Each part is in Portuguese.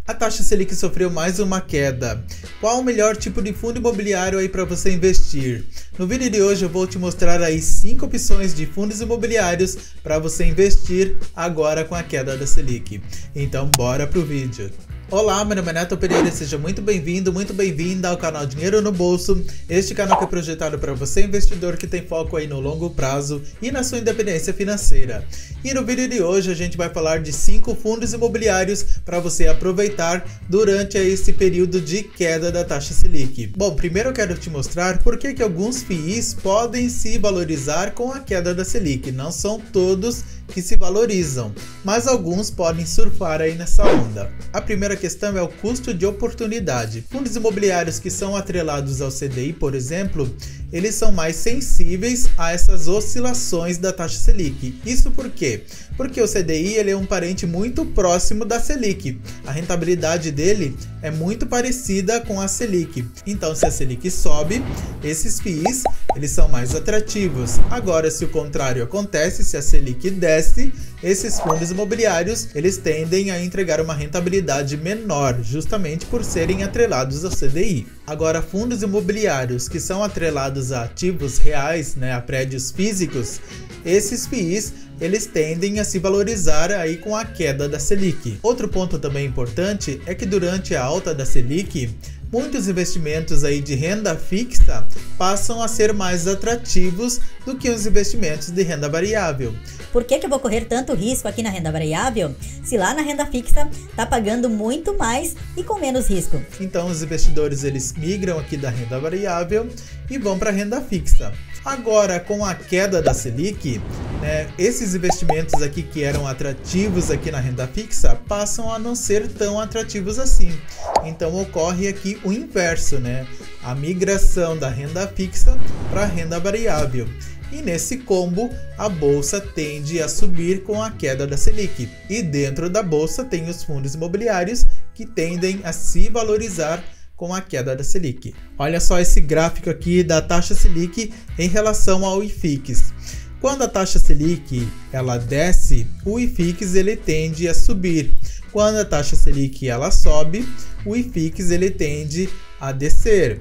A taxa Selic sofreu mais uma queda. Qual o melhor tipo de fundo imobiliário aí para você investir? No vídeo de hoje eu vou te mostrar aí 5 opções de fundos imobiliários para você investir agora com a queda da Selic. Então bora pro vídeo. Olá, meu nome é Neto Pereira e seja muito bem-vindo, muito bem-vinda ao canal Dinheiro no Bolso. Este canal que é projetado para você, investidor que tem foco aí no longo prazo e na sua independência financeira. E no vídeo de hoje a gente vai falar de 5 fundos imobiliários para você aproveitar durante esse período de queda da taxa Selic. Bom, primeiro eu quero te mostrar por que alguns FIIs podem se valorizar com a queda da Selic. Não são todos que se valorizam, mas alguns podem surfar aí nessa onda. A primeira questão é o custo de oportunidade. Fundos imobiliários que são atrelados ao CDI, por exemplo, eles são mais sensíveis a essas oscilações da taxa Selic. Isso por quê? Porque o CDI ele é um parente muito próximo da Selic. A rentabilidade dele é muito parecida com a Selic. Então, se a Selic sobe, esses FIIs eles são mais atrativos. Agora, se o contrário acontece, se a Selic desce, esses fundos imobiliários eles tendem a entregar uma rentabilidade menor, justamente por serem atrelados ao CDI. Agora, fundos imobiliários que são atrelados a ativos reais, a prédios físicos, esses FIIs eles tendem a se valorizar aí com a queda da Selic. Outro ponto também importante é que durante a alta da Selic, muitos investimentos aí de renda fixa passam a ser mais atrativos do que os investimentos de renda variável. Por que eu vou correr tanto risco aqui na renda variável, se lá na renda fixa está pagando muito mais e com menos risco? Então os investidores eles migram aqui da renda variável e vão para a renda fixa. Agora, com a queda da Selic, esses investimentos aqui que eram atrativos aqui na renda fixa passam a não ser tão atrativos assim. Então ocorre aqui o inverso, a migração da renda fixa para a renda variável. E nesse combo, a bolsa tende a subir com a queda da Selic. E dentro da bolsa tem os fundos imobiliários que tendem a se valorizar com a queda da Selic. Olha só esse gráfico aqui da taxa Selic em relação ao IFIX. Quando a taxa Selic ela desce, o IFIX ele tende a subir. Quando a taxa Selic ela sobe, o IFIX ele tende a descer.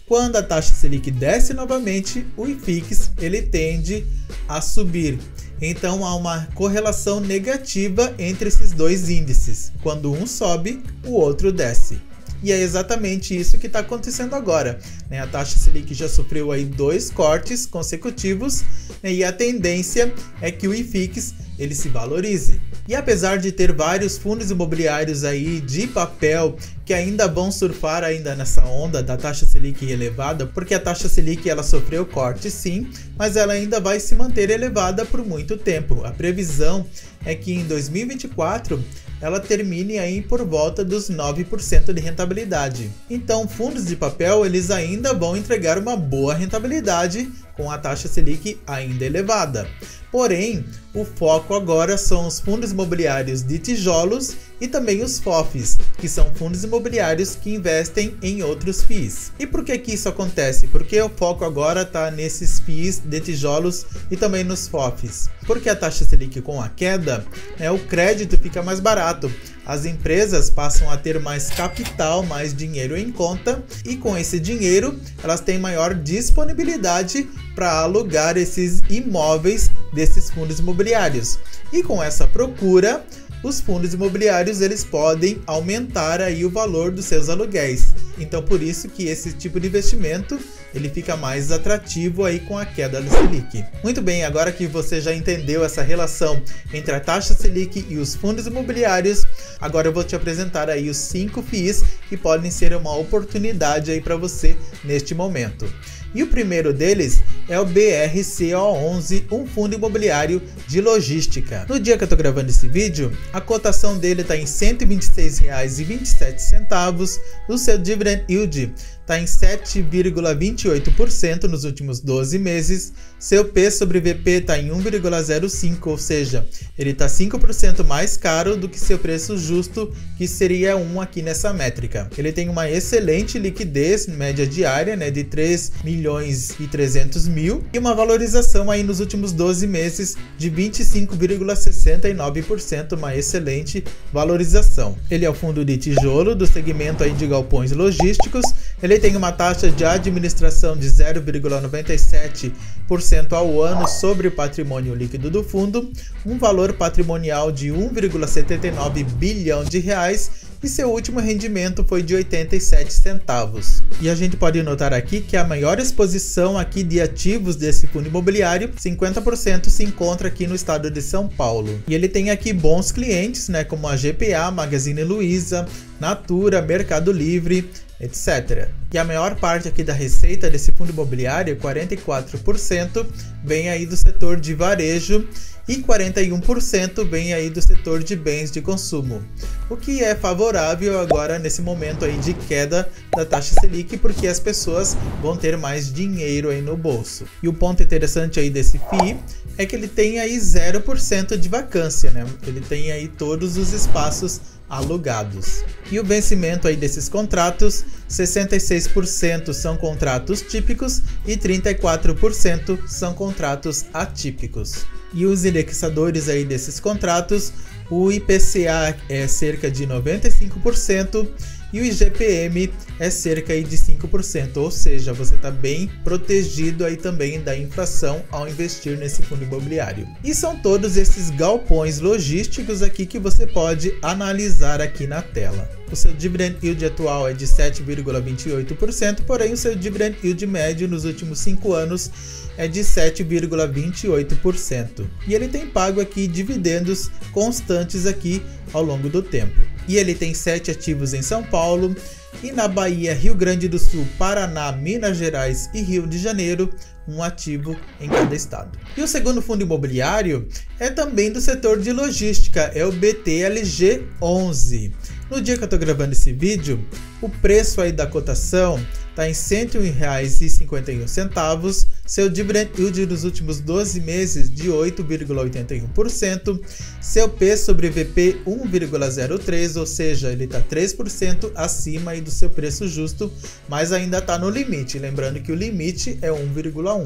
Quando a taxa Selic desce novamente, o IFIX ele tende a subir. Então há uma correlação negativa entre esses dois índices. Quando um sobe, o outro desce. E é exatamente isso que está acontecendo agora. A taxa Selic já sofreu aí 2 cortes consecutivos, e a tendência é que o IFIX ele se valorize. E apesar de ter vários fundos imobiliários aí de papel que ainda vão surfar ainda nessa onda da taxa Selic elevada, porque a taxa Selic ela sofreu corte sim, mas ela ainda vai se manter elevada por muito tempo. A previsão é que em 2024 ela termine aí por volta dos 9% de rentabilidade. Então, fundos de papel eles ainda vão entregar uma boa rentabilidade com a taxa Selic ainda elevada. Porém, o foco agora são os fundos imobiliários de tijolos e também os FOFs, que são fundos imobiliários que investem em outros FIIs. E por que isso acontece? Porque o foco agora está nesses FIIs de tijolos e também nos FOFs. Porque a taxa Selic com a queda, o crédito fica mais barato. As empresas passam a ter mais capital, mais dinheiro em conta e com esse dinheiro elas têm maior disponibilidade para alugar esses imóveis desses fundos imobiliários. E com essa procura, os fundos imobiliários eles podem aumentar aí o valor dos seus aluguéis. Então por isso que esse tipo de investimento ele fica mais atrativo aí com a queda da Selic. Muito bem, agora que você já entendeu essa relação entre a taxa Selic e os fundos imobiliários, agora eu vou te apresentar aí os 5 FIIs que podem ser uma oportunidade aí para você neste momento. E o primeiro deles é o BRCO11, um fundo imobiliário de logística. No dia que eu estou gravando esse vídeo, a cotação dele está em R$ 126,27, o seu dividend yield está em 7,28% nos últimos 12 meses. Seu P sobre VP está em 1,05, ou seja, ele está 5% mais caro do que seu preço justo, que seria 1 aqui nessa métrica. Ele tem uma excelente liquidez média diária, né, de 3.300.000 e uma valorização aí nos últimos 12 meses de 25,69%, uma excelente valorização. Ele é o fundo de tijolo do segmento aí de galpões logísticos. Ele tem uma taxa de administração de 0,97% ao ano sobre o patrimônio líquido do fundo, um valor patrimonial de 1,79 bilhão de reais e seu último rendimento foi de 87 centavos. E a gente pode notar aqui que a maior exposição aqui de ativos desse fundo imobiliário, 50%, se encontra aqui no estado de São Paulo. E ele tem aqui bons clientes, né, como a GPA, Magazine Luiza, Natura, Mercado Livre, etc. E a maior parte aqui da receita desse fundo imobiliário, 44%, vem aí do setor de varejo e 41% vem aí do setor de bens de consumo, o que é favorável agora nesse momento aí de queda da taxa Selic, porque as pessoas vão ter mais dinheiro aí no bolso. E o ponto interessante aí desse FII é que ele tem aí 0% de vacância, né? Ele tem aí todos os espaços alugados. E o vencimento aí desses contratos, 66% são contratos típicos e 34% são contratos atípicos. E os indexadores aí desses contratos, o IPCA é cerca de 95% e o IGPM é cerca aí de 5%, ou seja, você está bem protegido aí também da inflação ao investir nesse fundo imobiliário. E são todos esses galpões logísticos aqui que você pode analisar aqui na tela. O seu dividend yield atual é de 7,28%, porém o seu dividend yield médio nos últimos 5 anos é de 7,28%. E ele tem pago aqui dividendos constantes aqui ao longo do tempo. E ele tem 7 ativos em São Paulo, e na Bahia, Rio Grande do Sul, Paraná, Minas Gerais e Rio de Janeiro, um ativo em cada estado. E o segundo fundo imobiliário é também do setor de logística, é o BTLG11. No dia que eu estou gravando esse vídeo, o preço aí da cotação está em R$ 101,51, seu dividend yield dos últimos 12 meses de 8,81%, seu P sobre VP 1,03, ou seja, ele está 3% acima aí do seu preço justo, mas ainda está no limite, lembrando que o limite é 1,1.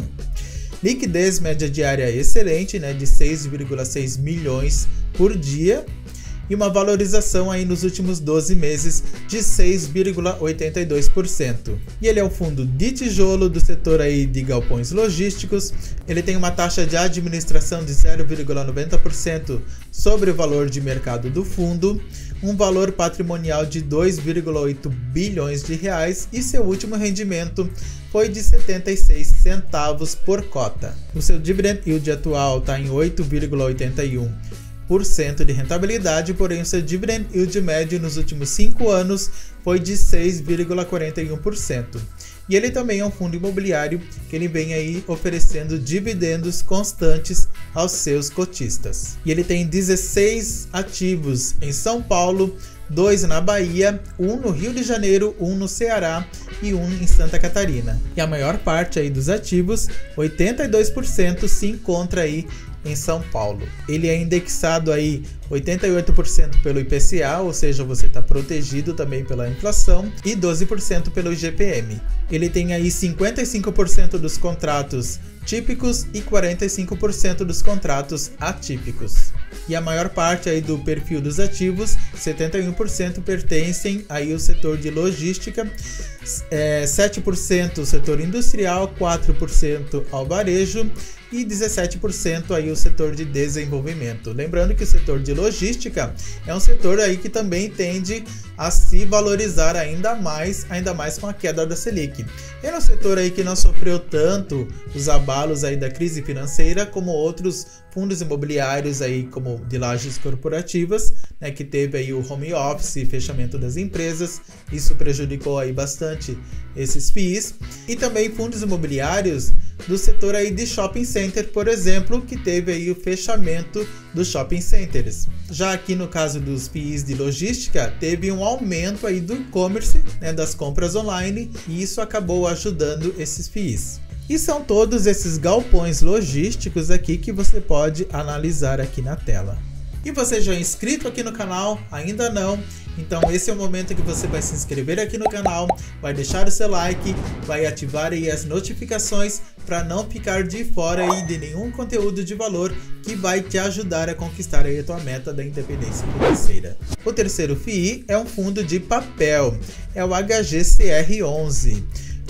Liquidez média diária excelente, né, de 6,6 milhões por dia, e uma valorização aí nos últimos 12 meses de 6,82%. E ele é um fundo de tijolo do setor aí de galpões logísticos. Ele tem uma taxa de administração de 0,90% sobre o valor de mercado do fundo, um valor patrimonial de 2,8 bilhões de reais e seu último rendimento foi de 76 centavos por cota. O seu dividend yield atual está em 8,81% de rentabilidade, porém o seu dividend yield médio nos últimos 5 anos foi de 6,41%. E ele também é um fundo imobiliário que ele vem aí oferecendo dividendos constantes aos seus cotistas. E ele tem 16 ativos em São Paulo, 2 na Bahia, 1 no Rio de Janeiro, 1 no Ceará e 1 em Santa Catarina. E a maior parte aí dos ativos, 82%, se encontra aí em São Paulo. Ele é indexado aí 88% pelo IPCA, ou seja, você está protegido também pela inflação, e 12% pelo IGPM. Ele tem aí 55% dos contratos típicos e 45% dos contratos atípicos. E a maior parte aí do perfil dos ativos, 71% pertencem aí ao setor de logística, 7% ao setor industrial, 4% ao varejo e 17% aí o setor de desenvolvimento. Lembrando que o setor de logística é um setor aí que também tende a se valorizar ainda mais com a queda da Selic. É um setor aí que não sofreu tanto os abalos aí da crise financeira como outros fundos imobiliários aí como de lajes corporativas, né, que teve aí o home office, fechamento das empresas, isso prejudicou aí bastante esses FIIs, e também fundos imobiliários do setor aí de shopping center, por exemplo, que teve aí o fechamento dos shopping centers. Já aqui no caso dos FIIs de logística, teve um aumento aí do e-commerce, né, das compras online, e isso acabou ajudando esses FIIs. E são todos esses galpões logísticos aqui que você pode analisar aqui na tela. E você já é inscrito aqui no canal? Ainda não? Então esse é o momento que você vai se inscrever aqui no canal, vai deixar o seu like, vai ativar aí as notificações para não ficar de fora aí de nenhum conteúdo de valor que vai te ajudar a conquistar aí a tua meta da independência financeira. O terceiro FII é um fundo de papel, é o HGCR11.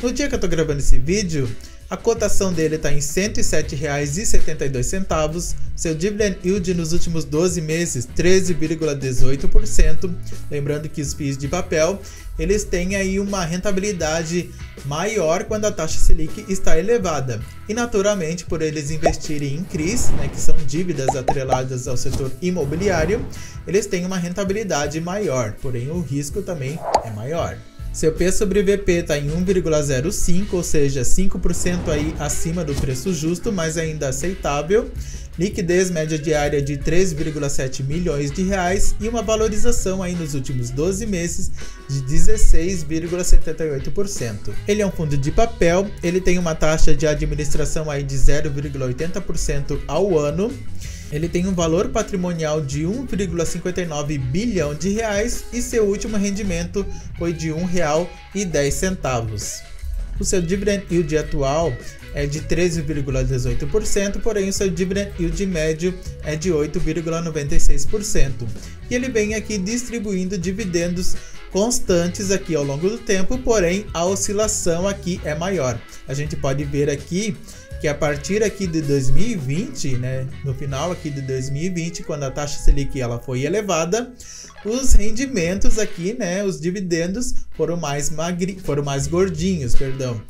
No dia que eu estou gravando esse vídeo, a cotação dele está em R$ 107,72, seu dividend yield nos últimos 12 meses 13,18%. Lembrando que os FIIs de papel, eles têm aí uma rentabilidade maior quando a taxa Selic está elevada. E naturalmente, por eles investirem em CRIs, né, que são dívidas atreladas ao setor imobiliário, eles têm uma rentabilidade maior, porém o risco também é maior. Seu P sobre VP está em 1,05, ou seja, 5% aí acima do preço justo, mas ainda aceitável. Liquidez média diária de 3,7 milhões de reais e uma valorização aí nos últimos 12 meses de 16,78%. Ele é um fundo de papel, ele tem uma taxa de administração aí de 0,80% ao ano. Ele tem um valor patrimonial de 1,59 bilhão de reais e seu último rendimento foi de R$ 1,10. O seu dividend yield atual é de 13,18%, porém o seu dividend yield médio é de 8,96%. E ele vem aqui distribuindo dividendos constantes aqui ao longo do tempo, porém a oscilação aqui é maior. A gente pode ver aqui que a partir aqui de 2020, né, no final aqui de 2020, quando a taxa Selic ela foi elevada, os rendimentos aqui, né, os dividendos foram mais gordinhos, perdão.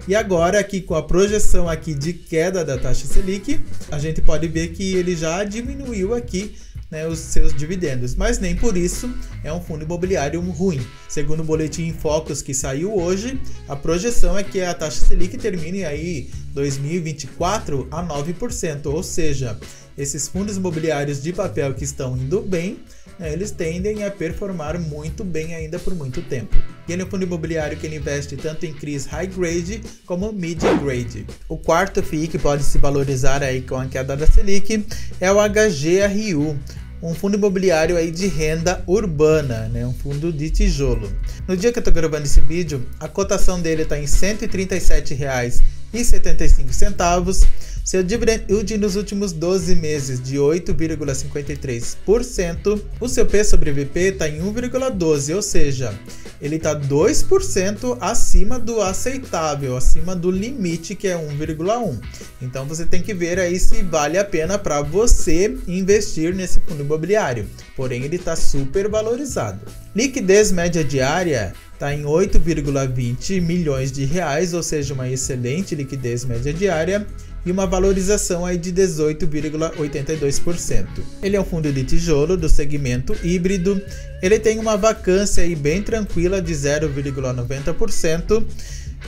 E agora aqui com a projeção aqui de queda da taxa Selic, a gente pode ver que ele já diminuiu aqui, né, os seus dividendos, mas nem por isso é um fundo imobiliário ruim. Segundo o boletim Focus que saiu hoje, a projeção é que a taxa Selic termine aí 2024 a 9%, ou seja, esses fundos imobiliários de papel que estão indo bem, né, eles tendem a performar muito bem ainda por muito tempo. E ele é um fundo imobiliário que ele investe tanto em CRIs high grade como mid grade. O quarto FII que pode se valorizar aí com a queda da Selic é o HGRU, um fundo imobiliário aí de renda urbana, né? Um fundo de tijolo. No dia que eu estou gravando esse vídeo, a cotação dele está em R$ 137,75. Seu dividend yield nos últimos 12 meses de 8,53%. O seu P sobre VP está em 1,12, ou seja, ele está 2% acima do aceitável, acima do limite que é 1,1. Então você tem que ver aí se vale a pena para você investir nesse fundo imobiliário. Porém ele está super valorizado. Liquidez média diária está em 8,20 milhões de reais, ou seja, uma excelente liquidez média diária e uma valorização aí de 18,82%. Ele é um fundo de tijolo do segmento híbrido, ele tem uma vacância aí bem tranquila de 0,90%,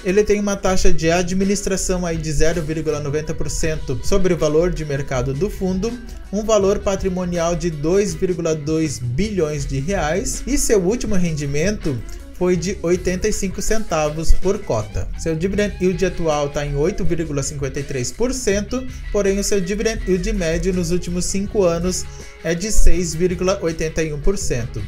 ele tem uma taxa de administração aí de 0,90% sobre o valor de mercado do fundo, um valor patrimonial de 2,2 bilhões de reais e seu último rendimento foi de 85 centavos por cota. Seu dividend yield atual está em 8,53%, porém o seu dividend yield médio nos últimos 5 anos é de 6,81%.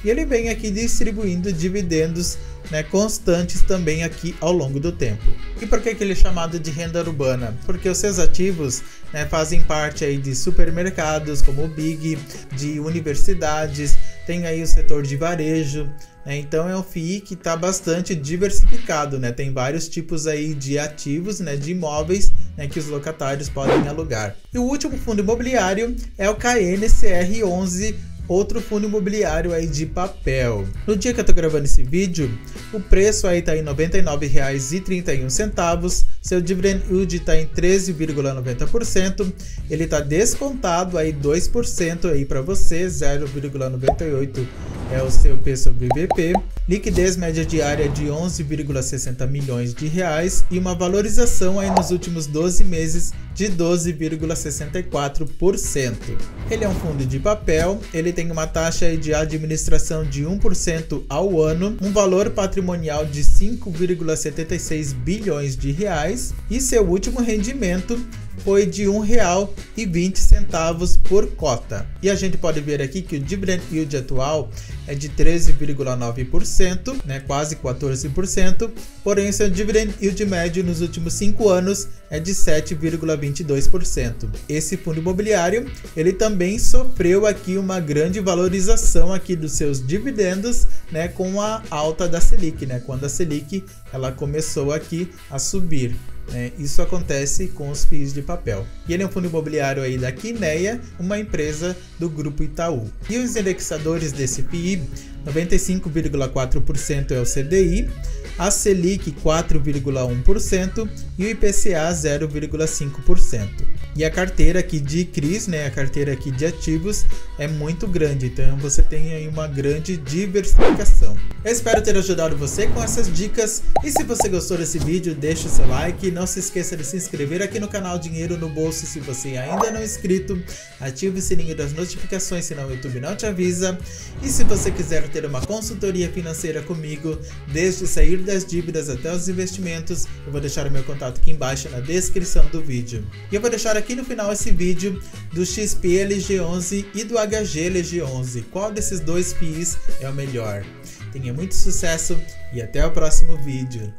E ele vem aqui distribuindo dividendos, né, constantes também aqui ao longo do tempo. E por que ele é chamado de renda urbana? Porque os seus ativos, né, fazem parte aí de supermercados como o Big, de universidades, tem aí o setor de varejo, né, então é um FII que está bastante diversificado, né, tem vários tipos aí de ativos, né, de imóveis, né, que os locatários podem alugar. E o último fundo imobiliário é o KNCR11, outro fundo imobiliário aí de papel. No dia que eu tô gravando esse vídeo, o preço aí tá em R$ 99,31, seu dividend yield está em 13,90%, ele está descontado aí 2% aí para você, 0,98 é o seu P sobre VP, liquidez média diária de 11,60 milhões de reais e uma valorização aí nos últimos 12 meses de 12,64%. Ele é um fundo de papel, ele tem uma taxa de administração de 1% ao ano, um valor patrimonial de 5,76 bilhões de reais e seu último rendimento foi de R$ 1,20 por cota. E a gente pode ver aqui que o dividend yield atual é de 13,9%, né, quase 14%, porém seu dividend yield médio nos últimos 5 anos é de 7,22%. Esse fundo imobiliário, ele também sofreu aqui uma grande valorização aqui dos seus dividendos, né, com a alta da Selic, né, quando a Selic ela começou aqui a subir. Isso acontece com os FIIs de papel. E ele é um fundo imobiliário aí da Quineia, uma empresa do Grupo Itaú. E os indexadores desse FII, 95,4% é o CDI, a Selic 4,1% e o IPCA 0,5%. E a carteira aqui de CRIs, né, a carteira aqui de ativos é muito grande, então você tem aí uma grande diversificação. Eu espero ter ajudado você com essas dicas e se você gostou desse vídeo, deixe o seu like, não se esqueça de se inscrever aqui no canal Dinheiro no Bolso se você ainda não é inscrito, ative o sininho das notificações senão o YouTube não te avisa e se você quiser ter uma consultoria financeira comigo, desde sair das dívidas até os investimentos, eu vou deixar o meu contato aqui embaixo na descrição do vídeo. E eu vou deixar aqui no final esse vídeo do XP LG11 e do HG LG11. Qual desses dois FIIs é o melhor? Tenha muito sucesso e até o próximo vídeo.